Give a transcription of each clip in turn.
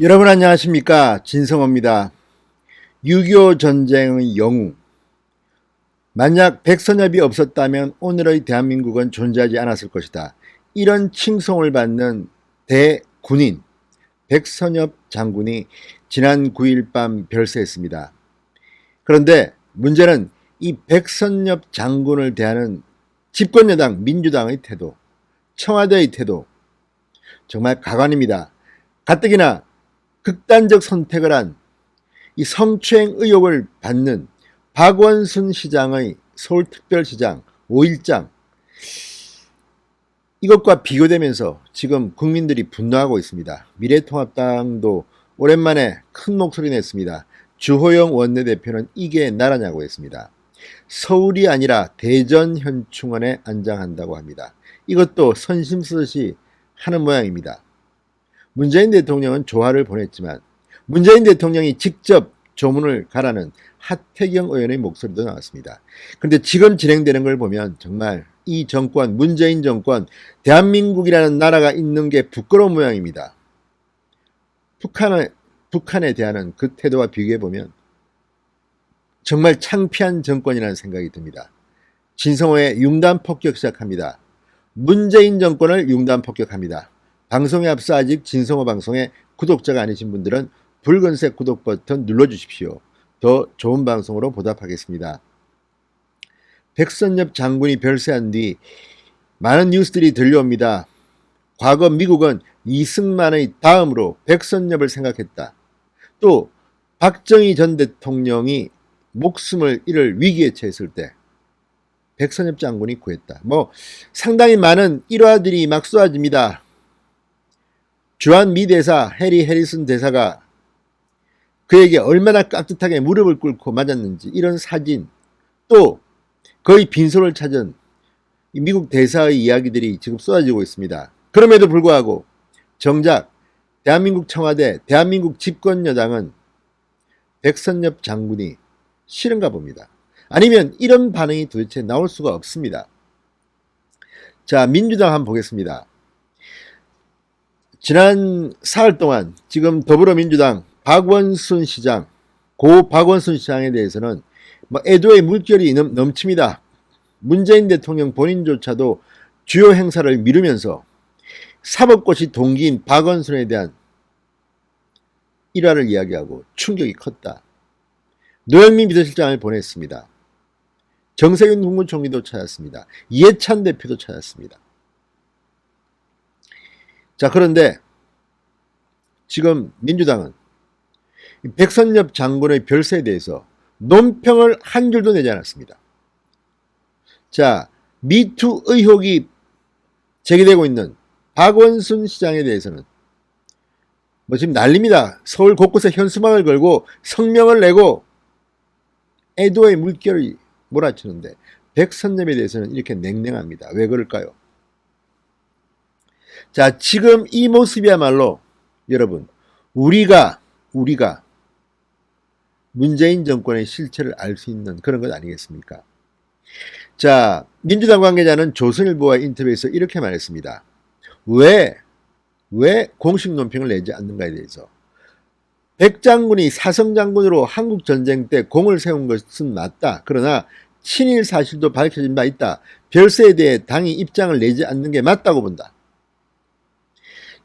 여러분 안녕하십니까, 진성호입니다. 6.25 전쟁의 영웅, 만약 백선엽이 없었다면 오늘의 대한민국은 존재하지 않았을 것이다. 이런 칭송을 받는 대군인 백선엽 장군이 지난 9일 밤 별세했습니다. 그런데 문제는 이 백선엽 장군을 대하는 집권여당 민주당의 태도, 청와대의 태도, 정말 가관입니다. 가뜩이나 극단적 선택을 한 이 성추행 의혹을 받는 박원순 시장의 서울특별시장 5일장, 이것과 비교되면서 지금 국민들이 분노하고 있습니다. 미래통합당도 오랜만에 큰 목소리 냈습니다. 주호영 원내대표는 이게 나라냐고 했습니다. 서울이 아니라 대전 현충원에 안장한다고 합니다. 이것도 선심 쓰듯이 하는 모양입니다. 문재인 대통령은 조화를 보냈지만 문재인 대통령이 직접 조문을 가라는 하태경 의원의 목소리도 나왔습니다. 그런데 지금 진행되는 걸 보면 정말 이 정권, 문재인 정권, 대한민국이라는 나라가 있는 게 부끄러운 모양입니다. 북한에 대한 그 태도와 비교해보면 정말 창피한 정권이라는 생각이 듭니다. 진성호의 융단 폭격 시작합니다. 문재인 정권을 융단 폭격합니다. 방송에 앞서 아직 진성호 방송에 구독자가 아니신 분들은 붉은색 구독 버튼 눌러주십시오. 더 좋은 방송으로 보답하겠습니다. 백선엽 장군이 별세한 뒤 많은 뉴스들이 들려옵니다. 과거 미국은 이승만의 다음으로 백선엽을 생각했다. 또 박정희 전 대통령이 목숨을 잃을 위기에 처했을 때 백선엽 장군이 구했다. 상당히 많은 일화들이 막 쏟아집니다. 주한 미 대사 해리 해리슨 대사가 그에게 얼마나 깍듯하게 무릎을 꿇고 맞았는지, 이런 사진, 또 거의 빈손을 찾은 미국 대사의 이야기들이 지금 쏟아지고 있습니다. 그럼에도 불구하고 정작 대한민국 청와대, 대한민국 집권 여당은 백선엽 장군이 싫은가 봅니다. 아니면 이런 반응이 도대체 나올 수가 없습니다. 자, 민주당 한번 보겠습니다. 지난 사흘 동안 지금 더불어민주당 박원순 시장, 고 박원순 시장에 대해서는 애도의 물결이 넘칩니다. 문재인 대통령 본인조차도 주요 행사를 미루면서 사법고시 동기인 박원순에 대한 일화를 이야기하고 충격이 컸다. 노영민 비서실장을 보냈습니다. 정세균 국무총리도 찾았습니다. 이해찬 대표도 찾았습니다. 자, 그런데 지금 민주당은 백선엽 장군의 별세에 대해서 논평을 한 줄도 내지 않았습니다. 자, 미투 의혹이 제기되고 있는 박원순 시장에 대해서는 지금 난립니다. 서울 곳곳에 현수막을 걸고 성명을 내고 애도의 물결이 몰아치는데 백선엽에 대해서는 이렇게 냉랭합니다. 왜 그럴까요? 자, 지금 이 모습이야말로 여러분, 우리가 문재인 정권의 실체를 알 수 있는 그런 것 아니겠습니까? 자, 민주당 관계자는 조선일보와의 인터뷰에서 이렇게 말했습니다. 왜 공식 논평을 내지 않는가에 대해서. 백 장군이 사성 장군으로 한국 전쟁 때 공을 세운 것은 맞다. 그러나 친일 사실도 밝혀진 바 있다. 별세에 대해 당이 입장을 내지 않는 게 맞다고 본다.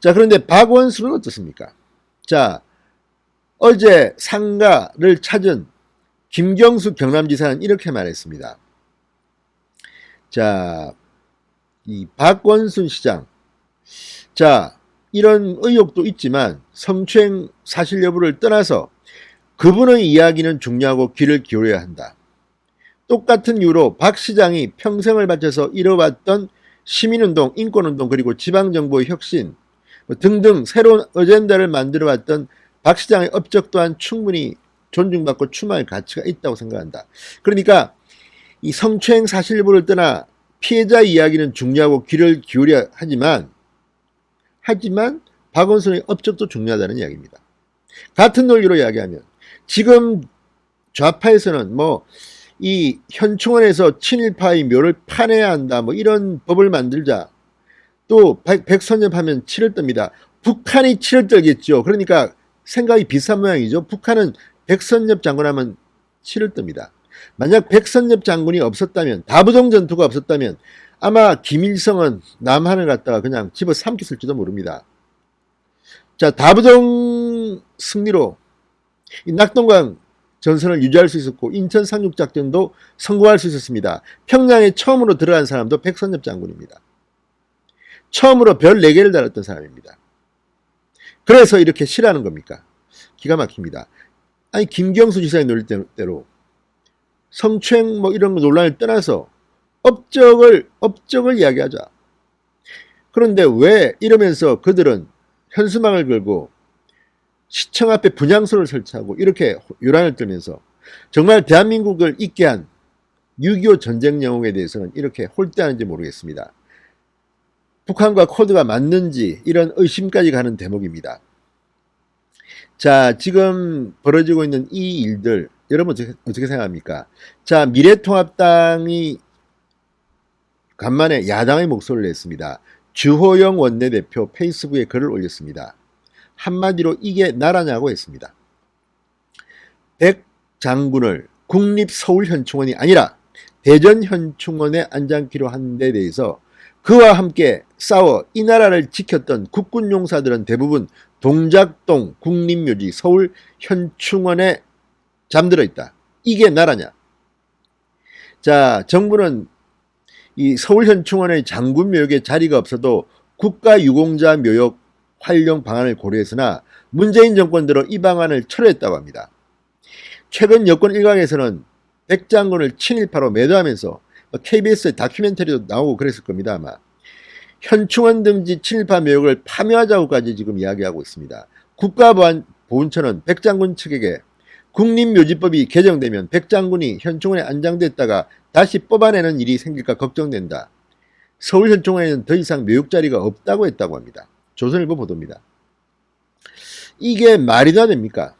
자, 그런데 박원순은 어떻습니까? 자, 어제 상가를 찾은 김경수 경남지사는 이렇게 말했습니다. 자, 이 박원순 시장, 자, 이런 의혹도 있지만 성추행 사실 여부를 떠나서 그분의 이야기는 중요하고 귀를 기울여야 한다. 똑같은 이유로 박 시장이 평생을 바쳐서 이뤄왔던 시민운동, 인권운동, 그리고 지방정부의 혁신 등등 새로운 어젠다를 만들어왔던 박 시장의 업적 또한 충분히 존중받고 추모할 가치가 있다고 생각한다. 그러니까 이 성추행 사실 여부를 떠나 피해자 이야기는 중요하고 귀를 기울여야 하지만 박원순의 업적도 중요하다는 이야기입니다. 같은 논리로 이야기하면 지금 좌파에서는 이 현충원에서 친일파의 묘를 파내야 한다, 이런 법을 만들자. 또 백선엽 하면 치를 떱니다. 북한이 치를 떨겠죠. 그러니까 생각이 비슷한 모양이죠. 북한은 백선엽 장군 하면 치를 뜹니다. 만약 백선엽 장군이 없었다면, 다부동 전투가 없었다면 아마 김일성은 남한을 갖다가 그냥 집어 삼켰을지도 모릅니다. 자, 다부동 승리로 이 낙동강 전선을 유지할 수 있었고 인천 상륙작전도 성공할 수 있었습니다. 평양에 처음으로 들어간 사람도 백선엽 장군입니다. 처음으로 별 4개를 달았던 사람입니다. 그래서 이렇게 싫어하는 겁니까? 기가 막힙니다. 아니, 김경수 지사의 논리대로 성추행 뭐 이런 논란을 떠나서 업적을 이야기하자. 그런데 왜 이러면서 그들은 현수막을 걸고 시청 앞에 분향소를 설치하고 이렇게 요란을 떨면서 정말 대한민국을 잊게 한 6.25 전쟁 영웅에 대해서는 이렇게 홀대하는지 모르겠습니다. 북한과 코드가 맞는지 이런 의심까지 가는 대목입니다. 자, 지금 벌어지고 있는 이 일들 여러분 어떻게 생각합니까? 자, 미래통합당이 간만에 야당의 목소리를 냈습니다. 주호영 원내대표 페이스북에 글을 올렸습니다. 한마디로 이게 나라냐고 했습니다. 백 장군을 국립서울현충원이 아니라 대전현충원에 안장키로 한 데 대해서 그와 함께 싸워 이 나라를 지켰던 국군용사들은 대부분 동작동 국립묘지 서울현충원에 잠들어 있다. 이게 나라냐? 자, 정부는 이 서울현충원의 장군묘역에 자리가 없어도 국가유공자 묘역 활용 방안을 고려했으나 문재인 정권 들어 이 방안을 철회했다고 합니다. 최근 여권 일각에서는 백장군을 친일파로 매도하면서 KBS의 다큐멘터리도 나오고 그랬을 겁니다. 아마 현충원 등지 친일파 묘역을 파묘하자고까지 지금 이야기하고 있습니다. 국가보훈처는 백장군 측에게 국립묘지법이 개정되면 백장군이 현충원에 안장됐다가 다시 뽑아내는 일이 생길까 걱정된다. 서울현충원에는 더 이상 묘역 자리가 없다고 했다고 합니다. 조선일보 보도입니다. 이게 말이 다 됩니까?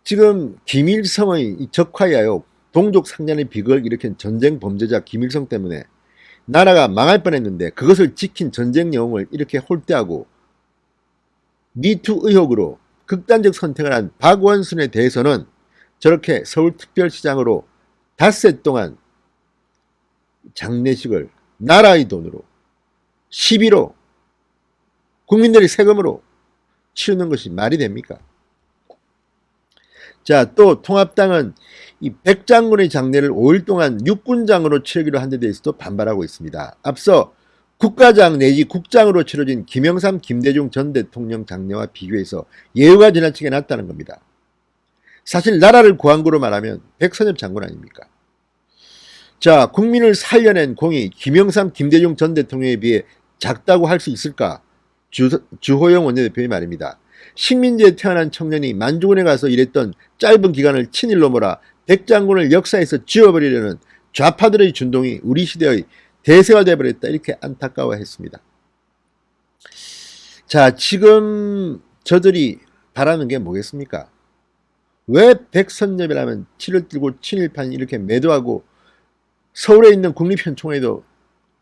지금 김일성의 적화야욕, 동족 상잔의 비극을 일으킨 전쟁 범죄자 김일성 때문에 나라가 망할 뻔했는데 그것을 지킨 전쟁 영웅을 이렇게 홀대하고 미투 의혹으로 극단적 선택을 한 박원순에 대해서는 저렇게 서울특별시장으로 닷새 동안 장례식을 나라의 돈으로 시비로 국민들의 세금으로 치르는 것이 말이 됩니까? 자, 또 통합당은 이 백장군의 장례를 5일 동안 육군장으로 치르기로 한 데 대해서도 반발하고 있습니다. 앞서 국가장 내지 국장으로 치러진 김영삼, 김대중 전 대통령 장례와 비교해서 예우가 지나치게 낮다는 겁니다. 사실 나라를 구한 거로 말하면 백선엽 장군 아닙니까? 자, 국민을 살려낸 공이 김영삼, 김대중 전 대통령에 비해 작다고 할 수 있을까? 주호영 원내대표의 말입니다. 식민지에 태어난 청년이 만주군에 가서 일했던 짧은 기간을 친일로 몰아 백장군을 역사에서 지워버리려는 좌파들의 준동이 우리 시대의 대세가 되어버렸다. 이렇게 안타까워했습니다. 자, 지금 저들이 바라는 게 뭐겠습니까? 왜 백선엽이라면 치를 들고 친일파는 이렇게 매도하고 서울에 있는 국립현충원에도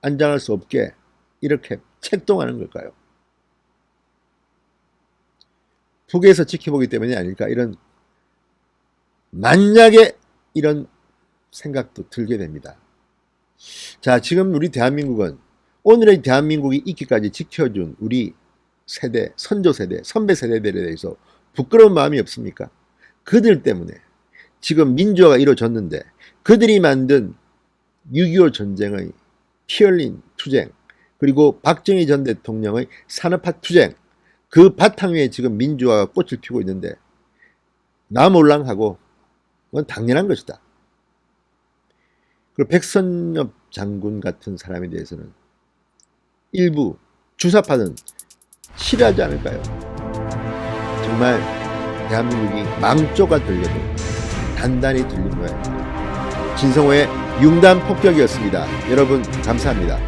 안장할 수 없게 이렇게 책동하는 걸까요? 북에서 지켜보기 때문이 아닐까, 이런 만약에 이런 생각도 들게 됩니다. 자, 지금 우리 대한민국은 오늘의 대한민국이 있기까지 지켜준 우리 세대, 선조 세대, 선배 세대들에 대해서 부끄러운 마음이 없습니까? 그들 때문에 지금 민주화가 이루어졌는데 그들이 만든 6.25 전쟁의 피 흘린 투쟁, 그리고 박정희 전 대통령의 산업화 투쟁, 그 바탕 위에 지금 민주화가 꽃을 피우고 있는데 나몰랑하고 그건 당연한 것이다. 그리고 백선엽 장군 같은 사람에 대해서는 일부 주사파는 싫어하지 않을까요? 정말 대한민국이 망조가 들려도 단단히 들린 거예요. 진성호의 융단 폭격이었습니다. 여러분 감사합니다.